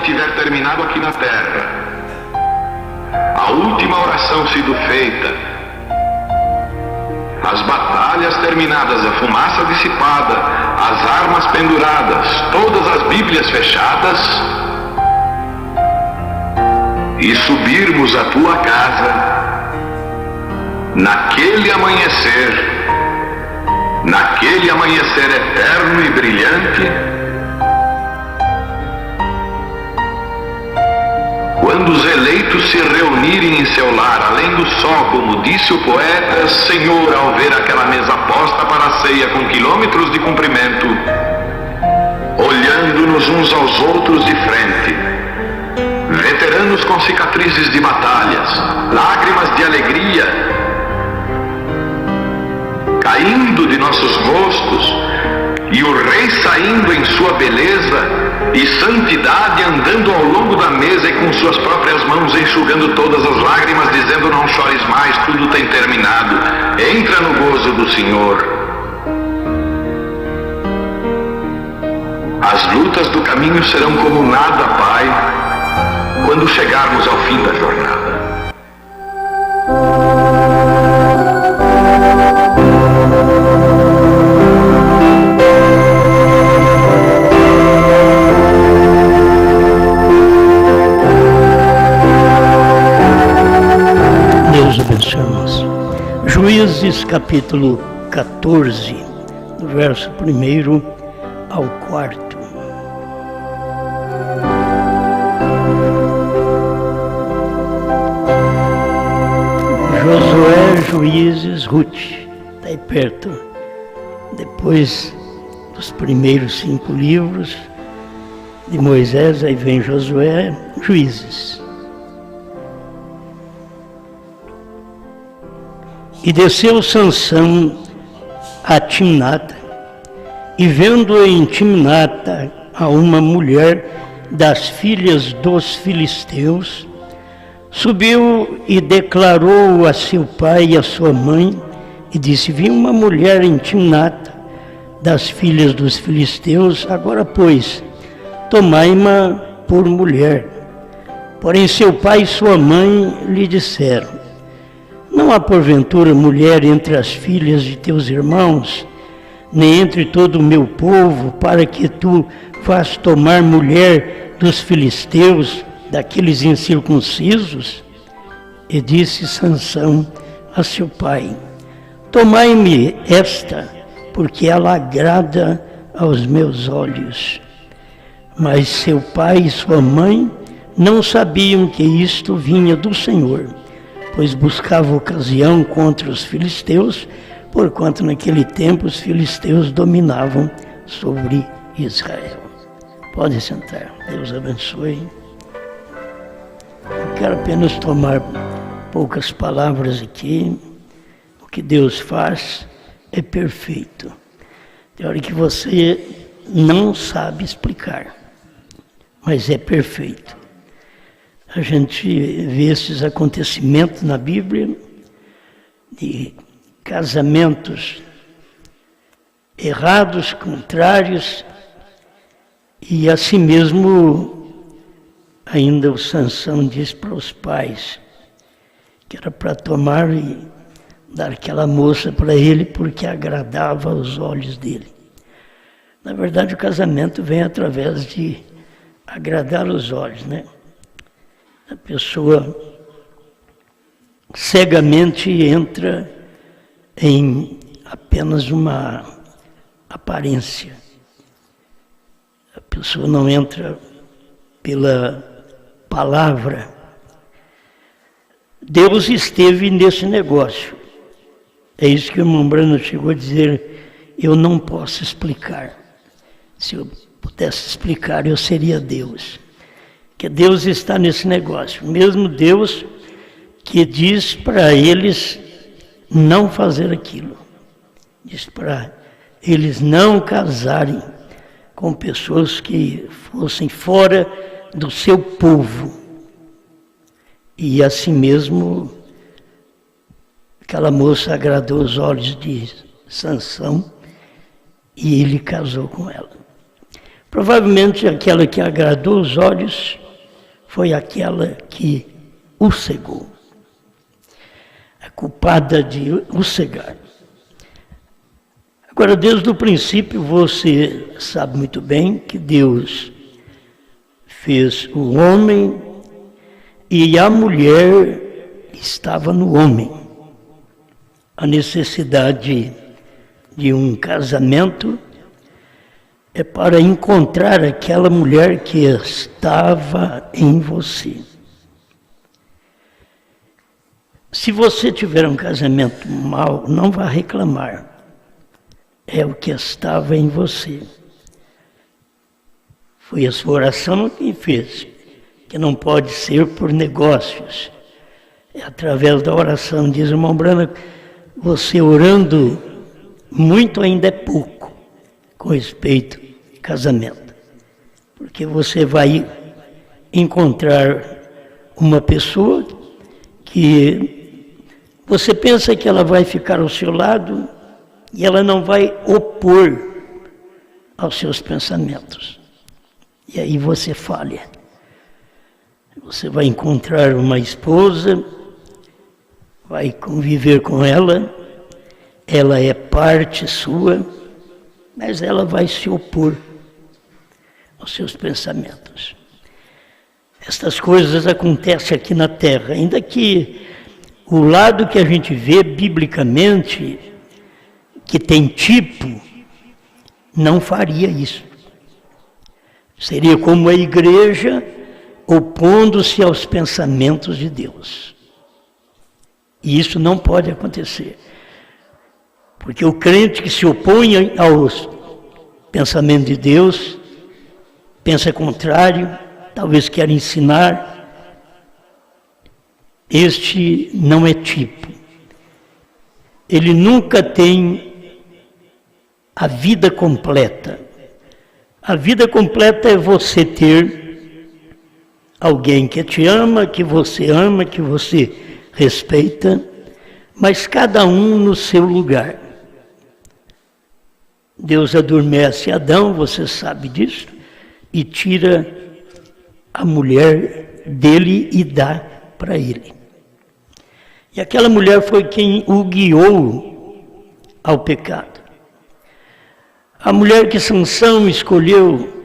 tiver terminado aqui na terra, a última oração sido feita, as batalhas terminadas, a fumaça dissipada, as armas penduradas, todas as Bíblias fechadas, e subirmos à tua casa, naquele amanhecer eterno e brilhante, quando os eleitos se reunirem em seu lar, além do sol, como disse o poeta, Senhor, ao ver aquela mesa posta para a ceia com quilômetros de comprimento, olhando-nos uns aos outros de frente, veteranos com cicatrizes de batalhas, lágrimas de alegria caindo de nossos rostos, e o Rei saindo em sua beleza e santidade, andando ao longo da mesa e com suas próprias mãos enxugando todas as lágrimas, dizendo: não chores mais, tudo tem terminado, entra no gozo do Senhor. As lutas do caminho serão como nada, Pai, quando chegarmos ao fim da jornada. Deus abençoe, irmãos. Juízes capítulo 14, do verso 1 ao 4. Josué, Juízes, Ruth, está aí perto. Depois dos primeiros 5 livros de Moisés, aí vem Josué, Juízes. E desceu Sansão a Timnata, e vendo em Timnata a uma mulher das filhas dos filisteus, subiu e declarou a seu pai e a sua mãe, e disse: vi uma mulher em Timnata das filhas dos filisteus, agora pois, tomai-ma por mulher. Porém seu pai e sua mãe lhe disseram: não há porventura mulher entre as filhas de teus irmãos, nem entre todo o meu povo, para que tu vás tomar mulher dos filisteus, daqueles incircuncisos? E disse Sansão a seu pai: tomai-me esta, porque ela agrada aos meus olhos. Mas seu pai e sua mãe não sabiam que isto vinha do Senhor, pois buscava ocasião contra os filisteus, porquanto naquele tempo os filisteus dominavam sobre Israel. Pode sentar, Deus abençoe. Eu quero apenas tomar poucas palavras aqui. O que Deus faz é perfeito. Tem hora que você não sabe explicar, mas é perfeito. A gente vê esses acontecimentos na Bíblia, de casamentos errados, contrários, e assim mesmo ainda o Sansão diz para os pais que era para tomar e dar aquela moça para ele porque agradava aos olhos dele. Na verdade, o casamento vem através de agradar os olhos, né? A pessoa cegamente entra em apenas uma aparência. A pessoa não entra pela palavra. Deus esteve nesse negócio. É isso que o irmão Brano chegou a dizer: eu não posso explicar. Se eu pudesse explicar, eu seria Deus. Que Deus está nesse negócio. Mesmo Deus que diz para eles não fazer aquilo. Diz para eles não casarem com pessoas que fossem fora do seu povo. E assim mesmo, aquela moça agradou os olhos de Sansão e ele casou com ela. Provavelmente aquela que agradou os olhos foi aquela que o cegou. A culpada de o cegar. Agora, desde o princípio, você sabe muito bem que Deus fez o homem e a mulher estava no homem. A necessidade de um casamento é para encontrar aquela mulher que estava em você. Se você tiver um casamento mau, não vá reclamar. É o que estava em você. Foi a sua oração que fez, que não pode ser por negócios. É através da oração, diz o irmão Brana, você orando muito ainda é pouco com respeito ao casamento. Porque você vai encontrar uma pessoa que você pensa que ela vai ficar ao seu lado e ela não vai opor aos seus pensamentos. E aí você falha. Você vai encontrar uma esposa, vai conviver com ela, ela é parte sua, mas ela vai se opor aos seus pensamentos. Estas coisas acontecem aqui na Terra, ainda que o lado que a gente vê biblicamente, que tem tipo, não faria isso. Seria como a igreja opondo-se aos pensamentos de Deus. E isso não pode acontecer. Porque o crente que se opõe aos pensamentos de Deus, pensa contrário, talvez quer ensinar, este não é tipo. Ele nunca tem a vida completa. A vida completa é você ter alguém que te ama, que você respeita, mas cada um no seu lugar. Deus adormece Adão, você sabe disso, e tira a mulher dele e dá para ele. E aquela mulher foi quem o guiou ao pecado. A mulher que Sansão escolheu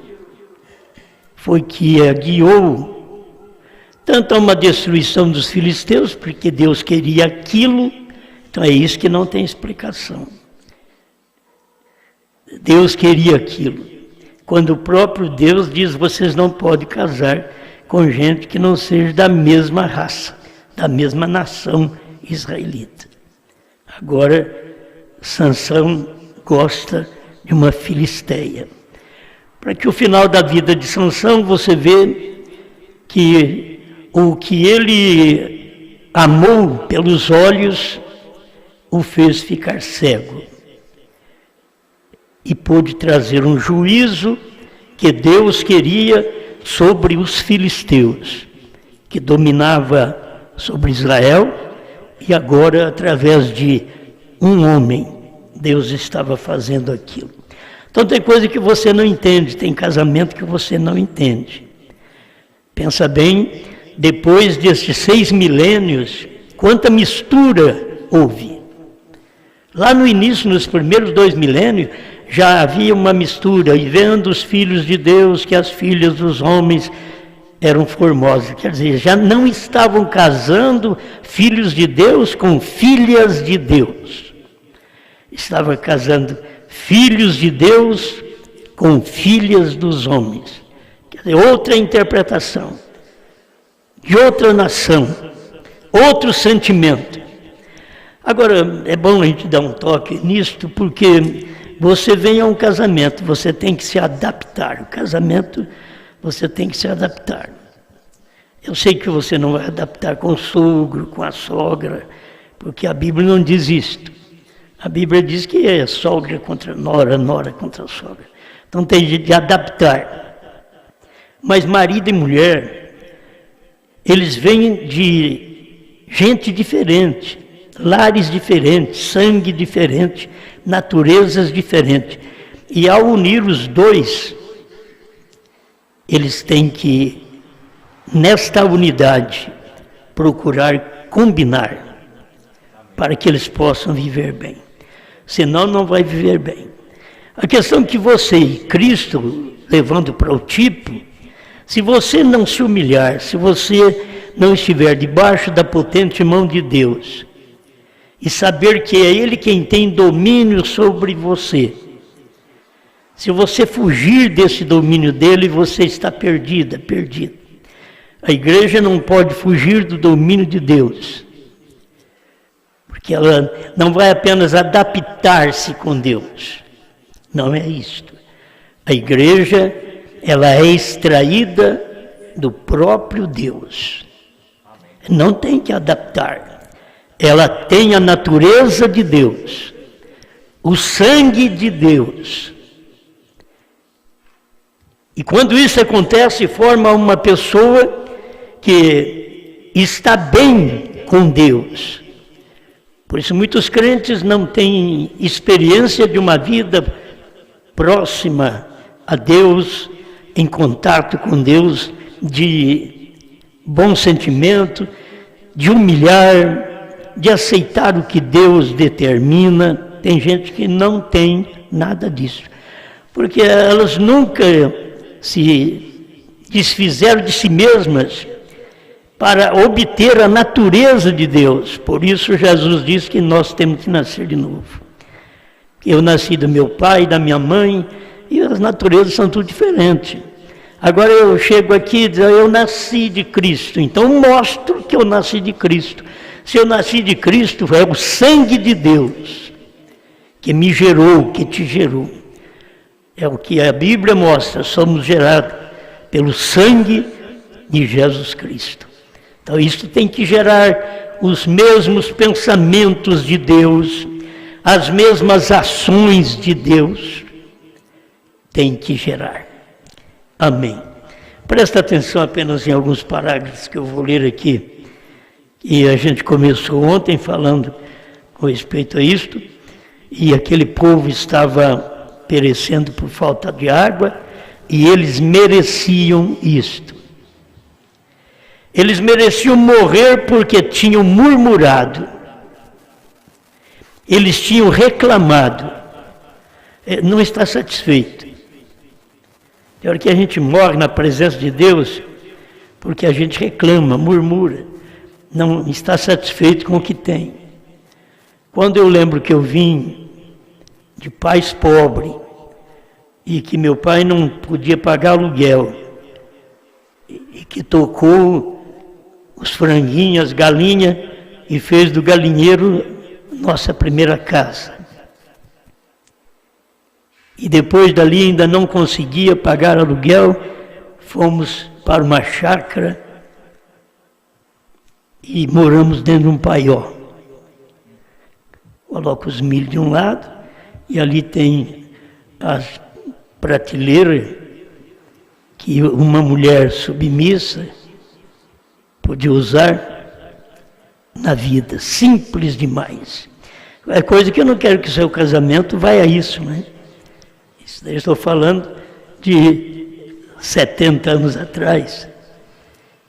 foi que a guiou tanto a uma destruição dos filisteus, porque Deus queria aquilo, então é isso que não tem explicação. Deus queria aquilo. Quando o próprio Deus diz, vocês não podem casar com gente que não seja da mesma raça, da mesma nação israelita. Agora, Sansão gosta de uma filisteia. Para que o final da vida de Sansão, você vê que o que ele amou pelos olhos o fez ficar cego. E pôde trazer um juízo que Deus queria sobre os filisteus, que dominava sobre Israel, e agora, através de um homem, Deus estava fazendo aquilo. Então tem coisa que você não entende, tem casamento que você não entende. Pensa bem, depois destes 6 milênios, quanta mistura houve. Lá no início, nos primeiros 2 milênios, já havia uma mistura, e vendo os filhos de Deus que as filhas dos homens eram formosas. Quer dizer, já não estavam casando filhos de Deus com filhas de Deus. Estava casando filhos de Deus com filhas dos homens. Quer dizer, outra interpretação, de outra nação, outro sentimento. Agora, é bom a gente dar um toque nisto, porque você vem a um casamento, você tem que se adaptar. O casamento, você tem que se adaptar. Eu sei que você não vai adaptar com o sogro, com a sogra, porque a Bíblia não diz isto. A Bíblia diz que é sogra contra nora, nora contra sogra. Então tem de adaptar. Mas marido e mulher, eles vêm de gente diferente, lares diferentes, sangue diferente, naturezas diferentes. E ao unir os dois, eles têm que, nesta unidade, procurar combinar para que eles possam viver bem. Senão não vai viver bem. A questão que você e Cristo, levando para o tipo, se você não se humilhar, se você não estiver debaixo da potente mão de Deus, e saber que é Ele quem tem domínio sobre você, se você fugir desse domínio dele, você está perdida, perdido. A igreja não pode fugir do domínio de Deus, porque ela não vai apenas adaptar-se com Deus. Não é isto. A igreja, ela é extraída do próprio Deus. Não tem que adaptar. Ela tem a natureza de Deus, o sangue de Deus. E quando isso acontece, forma uma pessoa que está bem com Deus. Por isso muitos crentes não têm experiência de uma vida próxima a Deus, em contato com Deus, de bom sentimento, de humilhar, de aceitar o que Deus determina. Tem gente que não tem nada disso, porque elas nunca se desfizeram de si mesmas para obter a natureza de Deus. Por isso Jesus diz que nós temos que nascer de novo. Eu nasci do meu pai, da minha mãe, e as naturezas são tudo diferentes. Agora eu chego aqui e digo, eu nasci de Cristo, então mostro que eu nasci de Cristo. Se eu nasci de Cristo, é o sangue de Deus que me gerou, que te gerou. É o que a Bíblia mostra, somos gerados pelo sangue de Jesus Cristo. Então isso tem que gerar os mesmos pensamentos de Deus, as mesmas ações de Deus, tem que gerar. Amém. Presta atenção apenas em alguns parágrafos que eu vou ler aqui. E a gente começou ontem falando com respeito a isto, e aquele povo estava perecendo por falta de água, e eles mereciam isto. Eles mereciam morrer porque tinham murmurado, eles tinham reclamado, não está satisfeito. Tem hora que a gente morre na presença de Deus porque a gente reclama, murmura, não está satisfeito com o que tem. Quando eu lembro que eu vim de pais pobres e que meu pai não podia pagar aluguel e que tocou os franguinhos, as galinhas e fez do galinheiro nossa primeira casa. E depois dali ainda não conseguia pagar aluguel, fomos para uma chácara e moramos dentro de um paiol. Coloca os milho de um lado e ali tem as prateleiras que uma mulher submissa podia usar na vida, simples demais. É coisa que eu não quero que o seu casamento vá a isso, né? Isso daí eu estou falando de 70 anos atrás.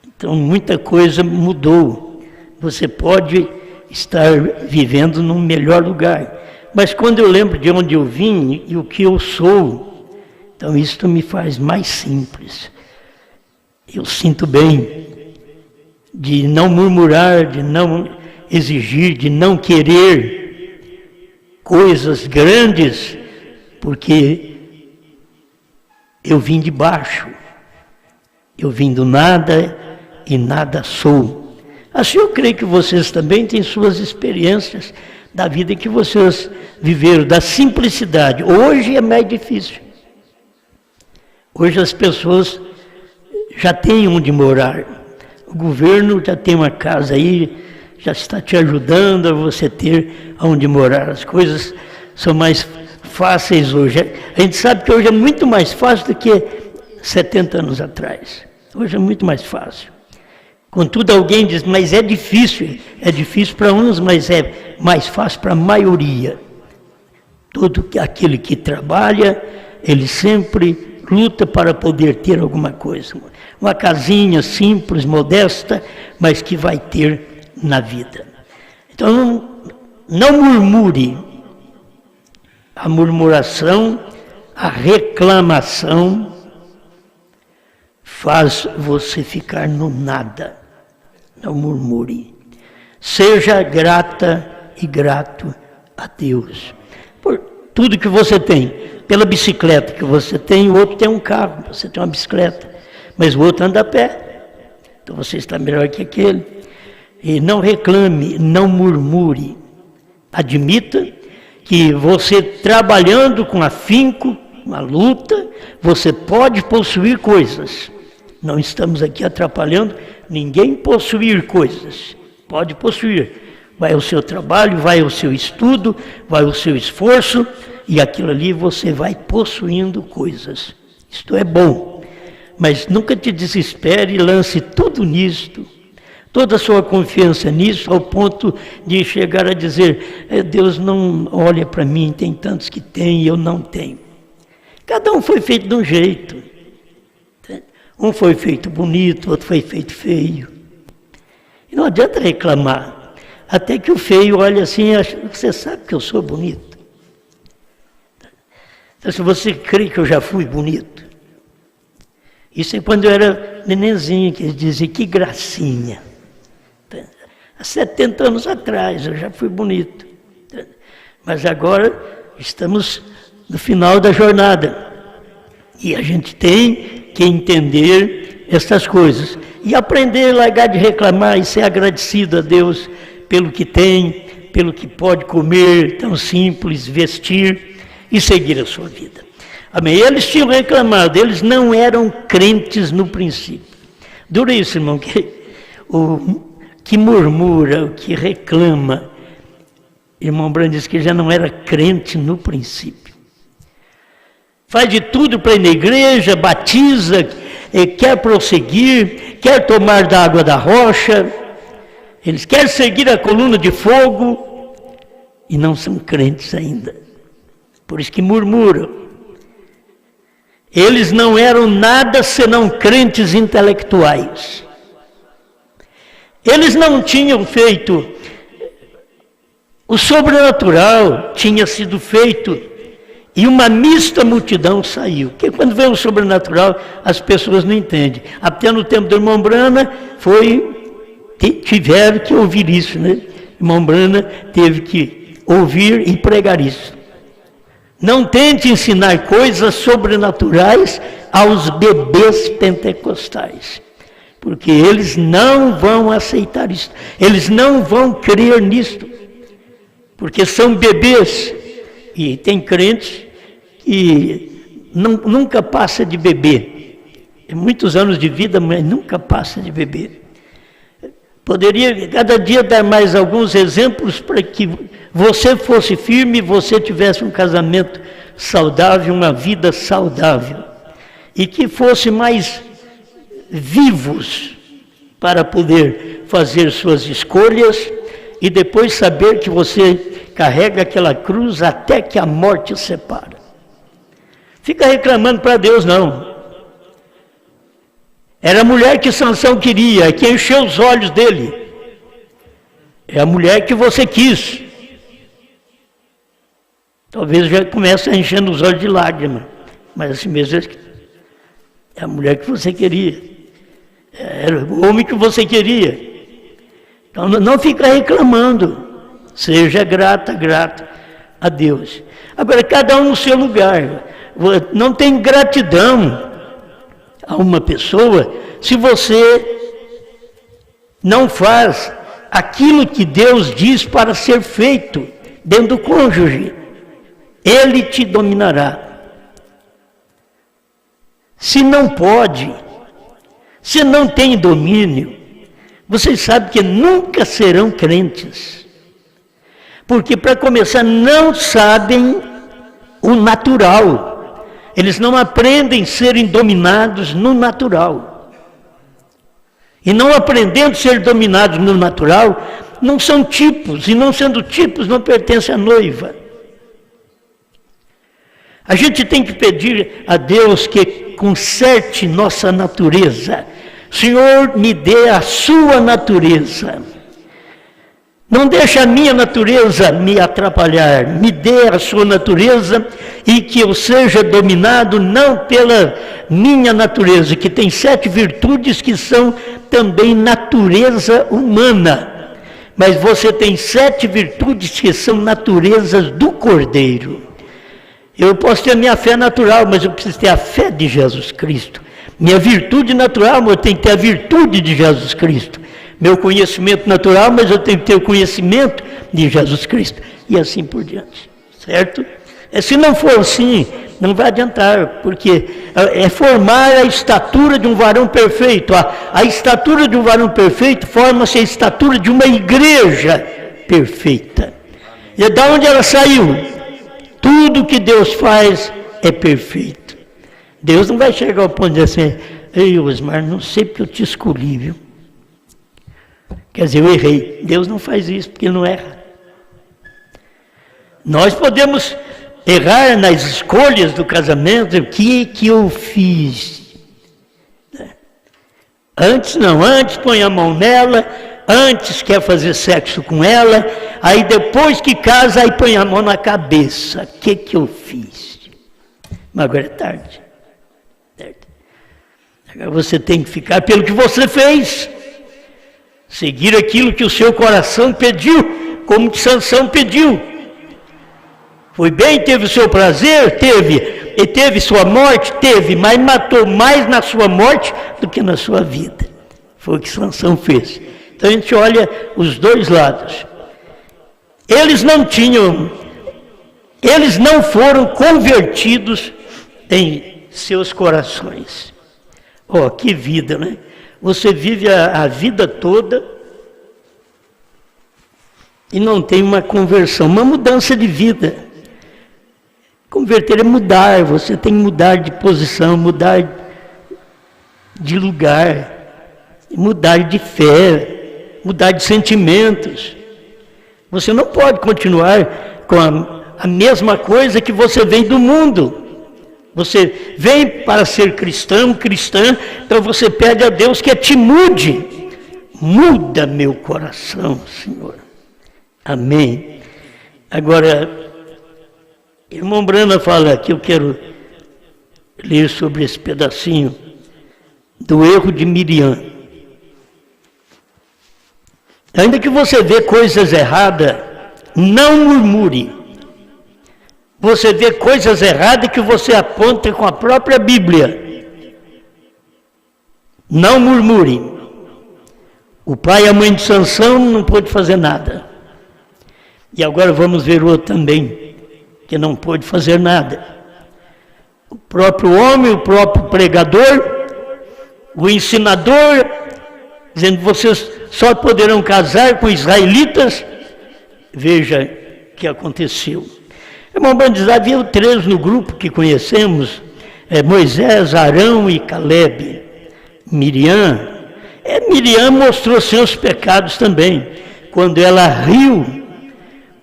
Então muita coisa mudou. Você pode estar vivendo num melhor lugar. Mas quando eu lembro de onde eu vim e o que eu sou, então isso me faz mais simples. Eu sinto bem de não murmurar, de não exigir, de não querer coisas grandes, porque eu vim de baixo, eu vim do nada e nada sou. Assim eu creio que vocês também têm suas experiências da vida que vocês viveram, da simplicidade. Hoje é mais difícil. Hoje as pessoas já têm onde morar. O governo já tem uma casa aí, já está te ajudando a você ter onde morar. As coisas são mais fáceis hoje. A gente sabe que hoje é muito mais fácil do que 70 anos atrás. Hoje é muito mais fácil. Contudo, alguém diz, mas é difícil para uns, mas é mais fácil para a maioria. Todo aquele que trabalha, ele sempre luta para poder ter alguma coisa. Uma casinha simples, modesta, mas que vai ter na vida. Então, não murmure. A murmuração, a reclamação, faz você ficar no nada. Não murmure. Seja grata e grato a Deus. Por tudo que você tem. Pela bicicleta que você tem, o outro tem um carro, você tem uma bicicleta. Mas o outro anda a pé. Então você está melhor que aquele. E não reclame, não murmure. Admita que você trabalhando com afinco, uma luta, você pode possuir coisas. Não estamos aqui atrapalhando ninguém possuir coisas. Pode possuir. Vai o seu trabalho, vai o seu estudo, vai o seu esforço, e aquilo ali você vai possuindo coisas. Isto é bom. Mas nunca te desespere e lance tudo nisto, toda a sua confiança nisso, ao ponto de chegar a dizer, Deus não olha para mim, tem tantos que tem e eu não tenho. Cada um foi feito de um jeito. Um foi feito bonito, outro foi feito feio. E não adianta reclamar. Até que o feio olha assim, você sabe que eu sou bonito. Então, se você crê que eu já fui bonito. Isso é quando eu era nenenzinho, que eles diziam, que gracinha. Há 70 anos atrás eu já fui bonito. Mas agora estamos no final da jornada. E a gente tem que entender essas coisas. E aprender a largar de reclamar e ser agradecido a Deus pelo que tem, pelo que pode comer, tão simples, vestir e seguir a sua vida. Amém? Eles tinham reclamado, eles não eram crentes no princípio. Dura isso, irmão, que o que murmura, o que reclama, irmão Branco disse que já não era crente no princípio. Faz de tudo para ir na igreja, batiza, quer prosseguir, quer tomar da água da rocha, eles querem seguir a coluna de fogo e não são crentes ainda. Por isso que murmuram. Eles não eram nada senão crentes intelectuais. Eles não tinham feito, o sobrenatural tinha sido feito e uma mista multidão saiu. Porque quando vem o sobrenatural, as pessoas não entendem. Até no tempo do irmão Brana, tiveram que ouvir isso, né? O irmão Brana teve que ouvir e pregar isso. Não tente ensinar coisas sobrenaturais aos bebês pentecostais, porque eles não vão aceitar isso, eles não vão crer nisto, porque são bebês, e tem crentes que nunca passa de bebê, tem muitos anos de vida, mas nunca passa de bebê. Poderia cada dia dar mais alguns exemplos para que você fosse firme, você tivesse um casamento saudável, uma vida saudável. E que fosse mais vivos para poder fazer suas escolhas e depois saber que você carrega aquela cruz até que a morte os separa. Fica reclamando para Deus, não. Era a mulher que Sansão queria, que encheu os olhos dele. É a mulher que você quis. Talvez já comece a enchendo os olhos de lágrimas, mas assim mesmo é a mulher que você queria. Era o homem que você queria. Então não fica reclamando. Seja grato a Deus. Agora, cada um no seu lugar. Não tem gratidão a uma pessoa se você não faz aquilo que Deus diz para ser feito dentro do cônjuge. Ele te dominará. Se não pode, se não tem domínio, vocês sabem que nunca serão crentes. Porque, para começar, não sabem o natural. Eles não aprendem a serem dominados no natural. E não aprendendo a ser dominados no natural, não são tipos. E não sendo tipos, não pertencem à noiva. A gente tem que pedir a Deus que conserte nossa natureza. Senhor, me dê a sua natureza. Não deixe a minha natureza me atrapalhar. Me dê a sua natureza e que eu seja dominado não pela minha natureza, que tem 7 virtudes que são também natureza humana. Mas você tem 7 virtudes que são naturezas do Cordeiro. Eu posso ter a minha fé natural, mas eu preciso ter a fé de Jesus Cristo. Minha virtude natural, mas eu tenho que ter a virtude de Jesus Cristo. Meu conhecimento natural, mas eu tenho que ter o conhecimento de Jesus Cristo. E assim por diante, certo? Se não for assim, não vai adiantar, porque é formar a estatura de um varão perfeito. A estatura de um varão perfeito forma-se a estatura de uma igreja perfeita. E da onde ela saiu? Tudo que Deus faz é perfeito. Deus não vai chegar ao ponto de dizer assim, ei, Osmar, não sei porque eu te escolhi, viu? Quer dizer, eu errei. Deus não faz isso, porque Ele não erra. Nós podemos errar nas escolhas do casamento, o que eu fiz? Antes não, antes põe a mão nela, antes quer fazer sexo com ela, aí depois que casa, aí põe a mão na cabeça. O que eu fiz? Mas agora é tarde. Agora você tem que ficar pelo que você fez. Seguir aquilo que o seu coração pediu, como que Sansão pediu. Foi bem, teve o seu prazer? Teve. E teve sua morte? Teve, mas matou mais na sua morte do que na sua vida. Foi o que Sansão fez. Então a gente olha os dois lados. Eles não foram convertidos em seus corações. Oh, que vida, né? Você vive a vida toda e não tem uma conversão, uma mudança de vida. Converter é mudar, você tem que mudar de posição, mudar de lugar, mudar de fé, mudar de sentimentos. Você não pode continuar com a mesma coisa que você vem do mundo. Você vem para ser cristão, cristã, então você pede a Deus que te mude. Muda meu coração, Senhor. Amém. Agora, irmão Brana fala que eu quero ler sobre esse pedacinho do erro de Miriam. Ainda que você vê coisas erradas, não murmure. Você vê coisas erradas que você aponta com a própria Bíblia. Não murmure. O pai e a mãe de Sansão não pôde fazer nada. E agora vamos ver o outro também, que não pôde fazer nada. O próprio homem, o próprio pregador, o ensinador, dizendo que vocês só poderão casar com israelitas. Veja o que aconteceu. Irmão Brandes, havia 3 no grupo que conhecemos, Moisés, Arão e Calebe. Miriam mostrou seus pecados também, quando ela riu,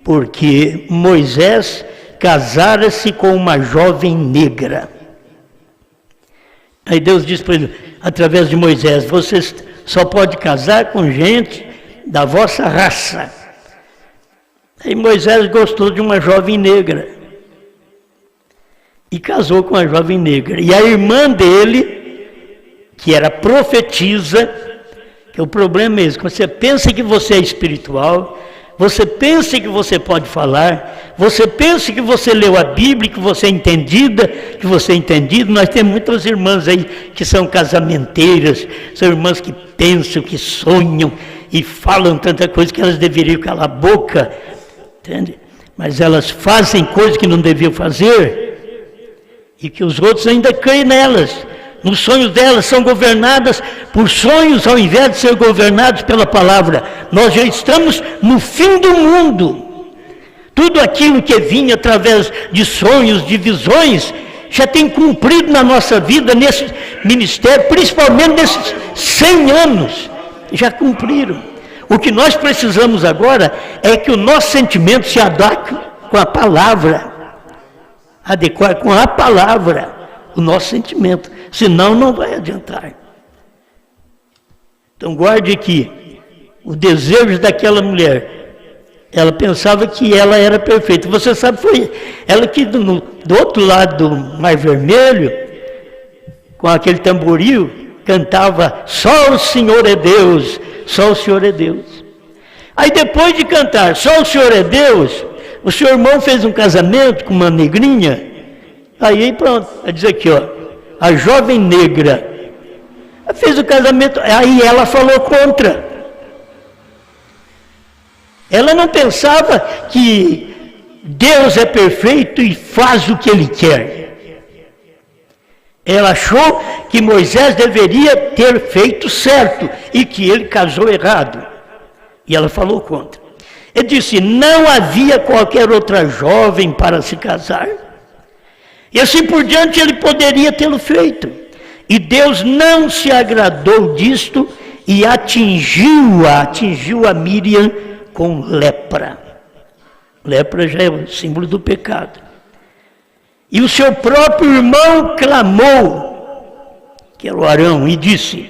porque Moisés casara-se com uma jovem negra. Aí Deus disse para ele, através de Moisés, vocês só podem casar com gente da vossa raça. Aí Moisés gostou de uma jovem negra e casou com a jovem negra. E a irmã dele, que era profetisa, que o problema é esse, você pensa que você é espiritual, você pensa que você pode falar, você pensa que você leu a Bíblia, que você é entendida, que você é entendido. Nós temos muitas irmãs aí que são casamenteiras, são irmãs que pensam, que sonham e falam tanta coisa que elas deveriam calar a boca. Entende? Mas elas fazem coisas que não deviam fazer e que os outros ainda creem nelas. Nos sonhos delas são governadas por sonhos ao invés de ser governados pela palavra. Nós já estamos no fim do mundo. Tudo aquilo que vinha através de sonhos, de visões, já tem cumprido na nossa vida, nesse ministério, principalmente nesses 100 anos. Já cumpriram. O que nós precisamos agora é que o nosso sentimento se adote com a palavra. adequar com a palavra o nosso sentimento, senão não vai adiantar. Então guarde aqui, o desejo daquela mulher, ela pensava que ela era perfeita. Você sabe, foi ela que do outro lado do Mar Vermelho, com aquele tamboril, cantava: só o Senhor é Deus, só o Senhor é Deus. Aí depois de cantar só o Senhor é Deus, o seu irmão fez um casamento com uma negrinha. Aí pronto, vai dizer aqui, ó, a jovem negra fez o casamento, aí ela falou contra. Ela não pensava que Deus é perfeito e faz o que Ele quer. Ela achou que Moisés deveria ter feito certo e que ele casou errado. E ela falou contra. Ele disse: não havia qualquer outra jovem para se casar. E assim por diante ele poderia tê-lo feito. E Deus não se agradou disto e atingiu a Míriam com lepra. Lepra já é o símbolo do pecado. E o seu próprio irmão clamou, que era o Arão, e disse: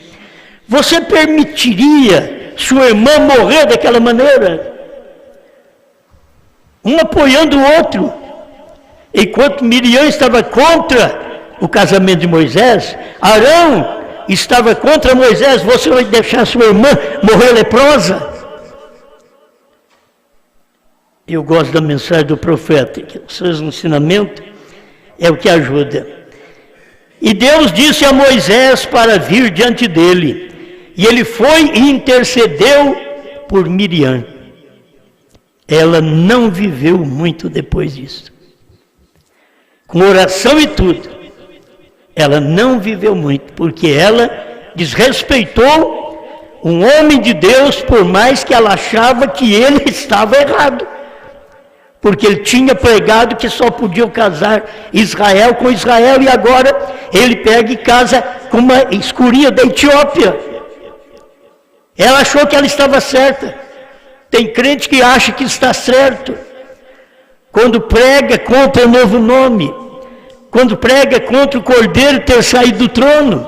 você permitiria sua irmã morrer daquela maneira? Um apoiando o outro. Enquanto Miriam estava contra o casamento de Moisés, Arão estava contra Moisés. Você vai deixar sua irmã morrer leprosa? Eu gosto da mensagem do profeta, que os seus ensinamentos é o que ajuda. E Deus disse a Moisés para vir diante dele, e ele foi e intercedeu por Miriam. Ela não viveu muito depois disso. Com oração e tudo, ela não viveu muito, porque ela desrespeitou um homem de Deus, por mais que ela achava que ele estava errado. Porque ele tinha pregado que só podiam casar Israel com Israel, e agora ele pega e casa com uma escurinha da Etiópia. Ela achou que ela estava certa. Tem crente que acha que está certo. Quando prega contra o novo nome, quando prega contra o Cordeiro ter saído do trono,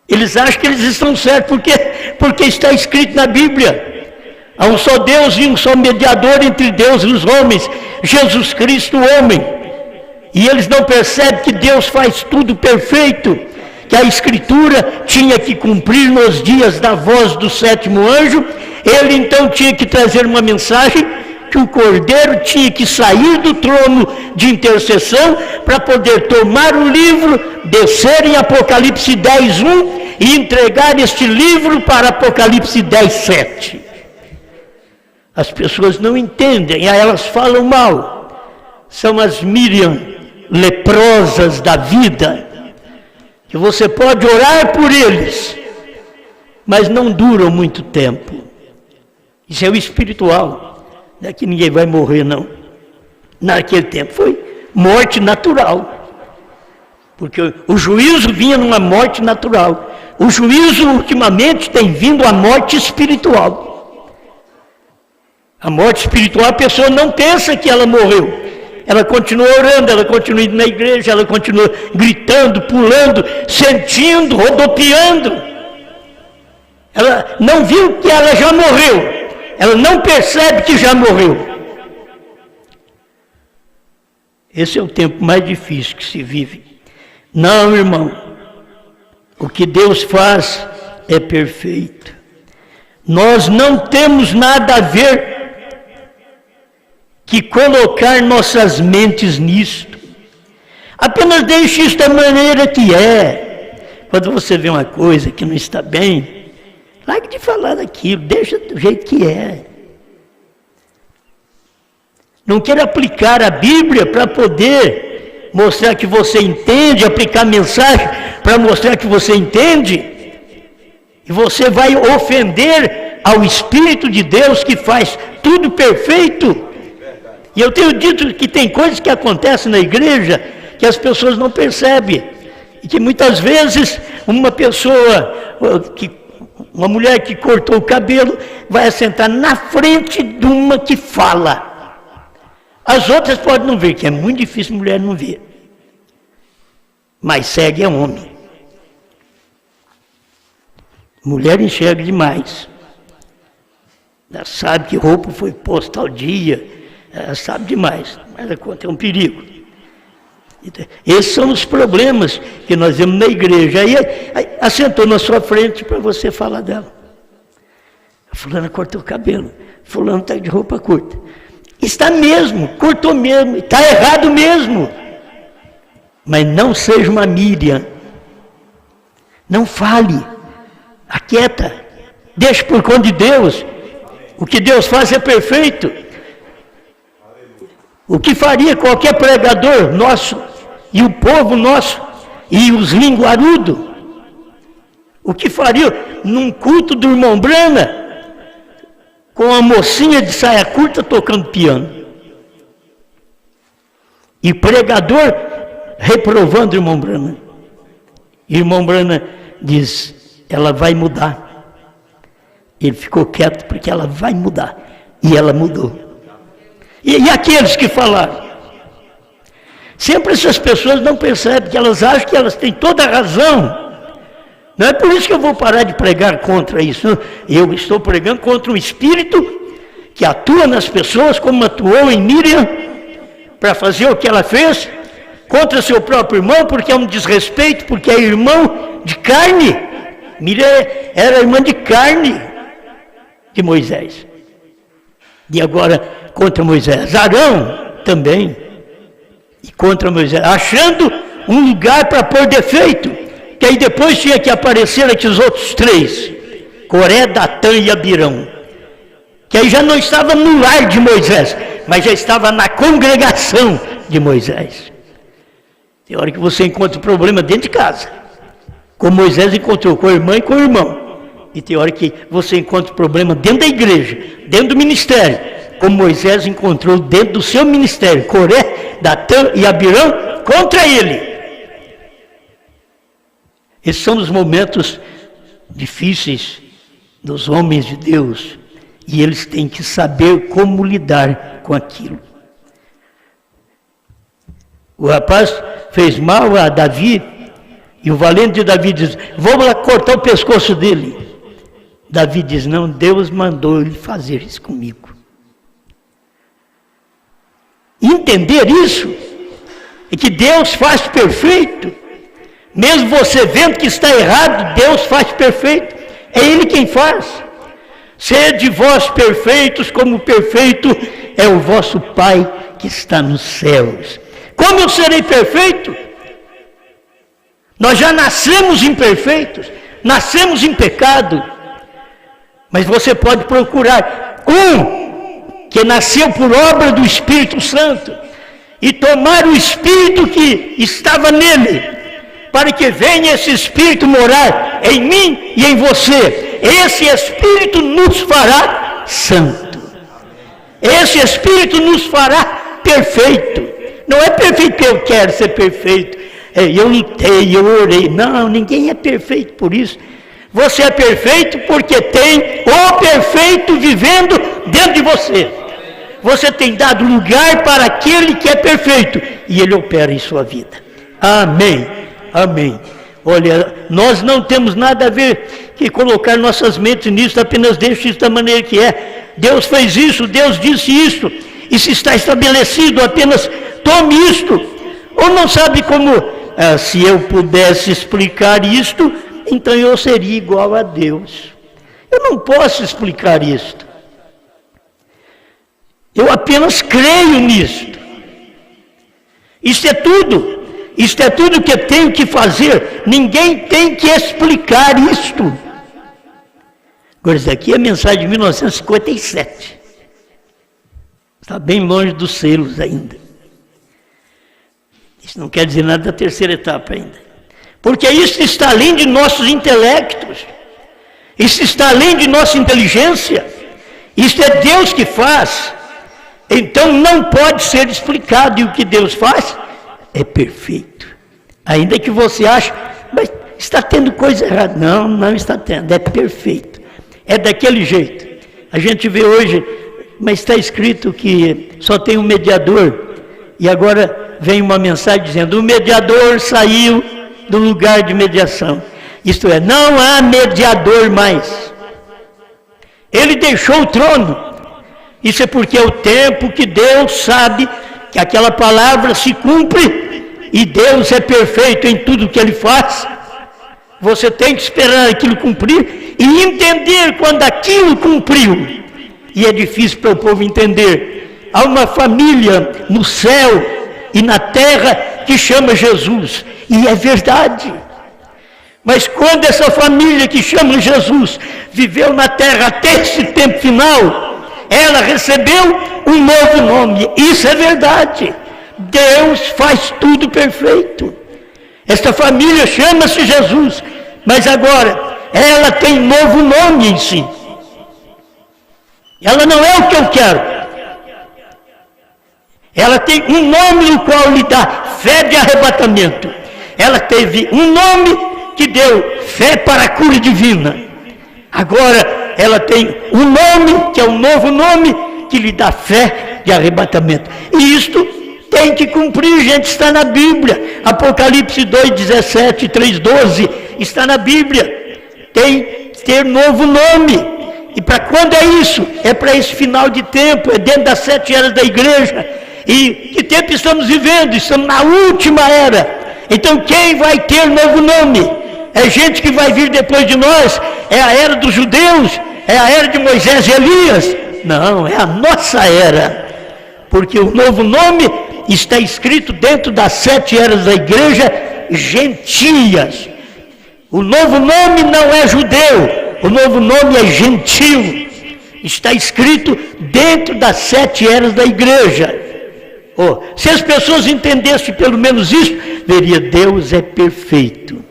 eles acham que eles estão certos, porque está escrito na Bíblia: há um só Deus e um só mediador entre Deus e os homens, Jesus Cristo, o homem. E eles não percebem que Deus faz tudo perfeito, que a Escritura tinha que cumprir nos dias da voz do sétimo anjo. Ele então tinha que trazer uma mensagem que o Cordeiro tinha que sair do trono de intercessão para poder tomar o livro, descer em Apocalipse 10:1 e entregar este livro para Apocalipse 10:7. As pessoas não entendem, aí elas falam mal. São as Miriam leprosas da vida, que você pode orar por eles, mas não duram muito tempo. Isso é o espiritual. Não é que ninguém vai morrer, não. Naquele tempo foi morte natural. Porque o juízo vinha numa morte natural. O juízo ultimamente tem vindo a morte espiritual. A morte espiritual, a pessoa não pensa que ela morreu. Ela continua orando, ela continua indo na igreja, ela continua gritando, pulando, sentindo, rodopiando. Ela não viu que ela já morreu. Ela não percebe que já morreu. Esse é o tempo mais difícil que se vive. Não, irmão. O que Deus faz é perfeito. Nós não temos nada a ver que colocar nossas mentes nisto. Apenas deixe isso da maneira que é. Quando você vê uma coisa que não está bem, largue de falar daquilo, deixa do jeito que é. Não queira aplicar a Bíblia para poder mostrar que você entende, aplicar a mensagem para mostrar que você entende, e você vai ofender ao Espírito de Deus que faz tudo perfeito. E eu tenho dito que tem coisas que acontecem na igreja que as pessoas não percebem. E que muitas vezes uma mulher que cortou o cabelo vai assentar na frente de uma que fala. As outras podem não ver, que é muito difícil mulher não ver. Mas cego é homem. Mulher enxerga demais. Ela sabe que roupa foi posta ao dia, ela sabe demais, mas é um perigo. Esses são os problemas que nós vemos na igreja. Aí assentou na sua frente para você falar dela. Fulana cortou o cabelo, fulano está de roupa curta. Está mesmo, cortou mesmo, está errado mesmo. Mas não seja uma Miriam. Não fale, aquieta, deixe por conta de Deus. O que Deus faz é perfeito. O que faria qualquer pregador nosso, e o povo nosso, e os linguarudos, o que faria num culto do irmão Brana, com a mocinha de saia curta tocando piano. E pregador reprovando o irmão Brana. Irmão Brana diz, ela vai mudar. Ele ficou quieto porque ela vai mudar. E ela mudou. E aqueles que falaram? Sempre essas pessoas não percebem, que elas acham que elas têm toda a razão. Não é por isso que eu vou parar de pregar contra isso. Não. Eu estou pregando contra um espírito que atua nas pessoas, como atuou em Miriam, para fazer o que ela fez, contra seu próprio irmão, porque é um desrespeito, porque é irmão de carne. Miriam era irmã de carne de Moisés. E agora contra Moisés. Arão também. E contra Moisés. Achando um lugar para pôr defeito. Que aí depois tinha que aparecer aqui os outros três. Coré, Datã e Abirão. Que aí já não estava no lar de Moisés, mas já estava na congregação de Moisés. Tem hora que você encontra problema dentro de casa. Como Moisés encontrou com a irmã e com o irmão. E tem hora que você encontra problema dentro da igreja, dentro do ministério. Como Moisés encontrou dentro do seu ministério. Coré, Datã e Abirão contra ele. Esses são os momentos difíceis dos homens de Deus. E eles têm que saber como lidar com aquilo. O rapaz fez mal a Davi. E o valente de Davi diz, vamos lá cortar o pescoço dele. Davi diz, não, Deus mandou ele fazer isso comigo. Entender isso, é que Deus faz perfeito. Mesmo você vendo que está errado, Deus faz perfeito. É Ele quem faz. Sede vós perfeitos, como perfeito é o vosso Pai que está nos céus. Como eu serei perfeito? Nós já nascemos imperfeitos, nascemos em pecado. Mas você pode procurar um que nasceu por obra do Espírito Santo e tomar o Espírito que estava nele, para que venha esse Espírito morar em mim e em você. Esse Espírito nos fará santo. Esse Espírito nos fará perfeito. Não é perfeito que eu quero ser perfeito. Eu lutei, eu orei. Não, ninguém é perfeito por isso. Você é perfeito porque tem o perfeito vivendo dentro de você. Você tem dado lugar para aquele que é perfeito. E ele opera em sua vida. Amém. Amém. Olha, nós não temos nada a ver que colocar nossas mentes nisso, apenas deixe isso da maneira que é. Deus fez isso, Deus disse isso, e se está estabelecido, apenas tome isto. Ou não sabe como, se eu pudesse explicar isto, então eu seria igual a Deus. Eu não posso explicar isto. Eu apenas creio nisto. Isto é tudo. Isto é tudo que eu tenho que fazer. Ninguém tem que explicar isto. Agora, isso aqui é a mensagem de 1957. Está bem longe dos selos ainda. Isso não quer dizer nada da terceira etapa ainda. Porque isso está além de nossos intelectos. Isso está além de nossa inteligência. Isso é Deus que faz. Então não pode ser explicado. E o que Deus faz é perfeito. Ainda que você ache, mas está tendo coisa errada. Não, não está tendo. É perfeito. É daquele jeito. A gente vê hoje mas está escrito que só tem um mediador. E agora vem uma mensagem dizendo: o mediador saiu do lugar de mediação. Isto é, não há mediador mais. Ele deixou o trono. Isso é porque é o tempo que Deus sabe que aquela palavra se cumpre, e Deus é perfeito em tudo que Ele faz. Você tem que esperar aquilo cumprir e entender quando aquilo cumpriu. E é difícil para o povo entender. Há uma família no céu e na terra que chama Jesus, e é verdade. Mas quando essa família que chama Jesus viveu na terra até esse tempo final, ela recebeu um novo nome. Isso é verdade. Deus faz tudo perfeito. Esta família chama-se Jesus, mas agora ela tem um novo nome em si. Ela não é o que eu quero. Ela tem um nome no qual lhe dá fé de arrebatamento. Ela teve um nome que deu fé para a cura divina. Agora ela tem um nome, que é um novo nome, que lhe dá fé de arrebatamento. E isto tem que cumprir, gente, está na Bíblia. Apocalipse 2:17, 3:12, está na Bíblia. Tem que ter novo nome. E para quando é isso? É para esse final de tempo, é dentro das 7 eras da igreja. E que tempo estamos vivendo? Estamos na última era. Então quem vai ter novo nome? É gente que vai vir depois de nós? É a era dos judeus? É a era de Moisés e Elias? Não, é a nossa era. Porque o novo nome está escrito dentro das 7 eras da igreja, gentias. O novo nome não é judeu, o novo nome é gentil. Está escrito dentro das 7 eras da igreja. Se as pessoas entendessem pelo menos isso, veria: Deus é perfeito.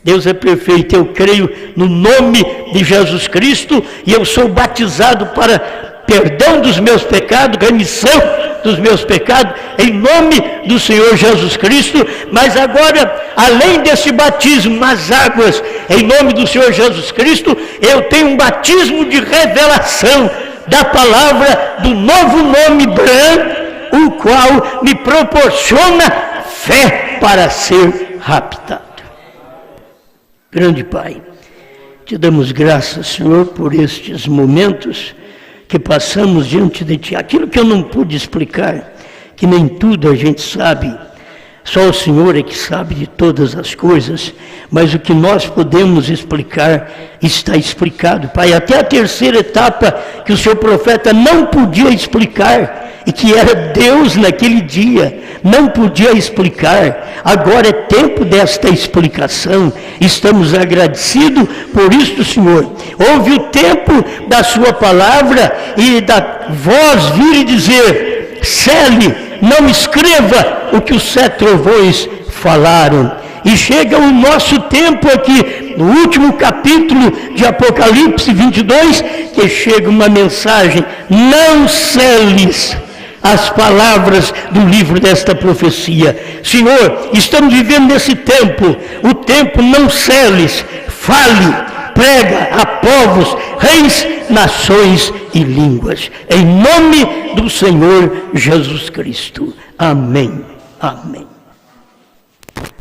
Deus é perfeito. Eu creio no nome de Jesus Cristo e eu sou batizado para perdão dos meus pecados, remissão dos meus pecados, em nome do Senhor Jesus Cristo. Mas agora, além desse batismo nas águas, em nome do Senhor Jesus Cristo, eu tenho um batismo de revelação da palavra do novo nome branco, o qual me proporciona fé para ser raptado. Grande Pai, te damos graças, Senhor, por estes momentos que passamos diante de Ti. Aquilo que eu não pude explicar, que nem tudo a gente sabe, só o Senhor é que sabe de todas as coisas, mas o que nós podemos explicar está explicado, Pai. Até a terceira etapa que o Senhor profeta não podia explicar, e que era Deus naquele dia, não podia explicar. Agora é tempo desta explicação. Estamos agradecidos por isso, Senhor. Houve o tempo da sua palavra e da voz vir e dizer: cele, não escreva o que os 7 trovões falaram. E chega o nosso tempo aqui, no último capítulo de Apocalipse 22, que chega uma mensagem: não celes as palavras do livro desta profecia. Senhor, estamos vivendo nesse tempo, o tempo não celes, fale, prega a povos, reis, nações e línguas, em nome do Senhor Jesus Cristo. Amém. Amém.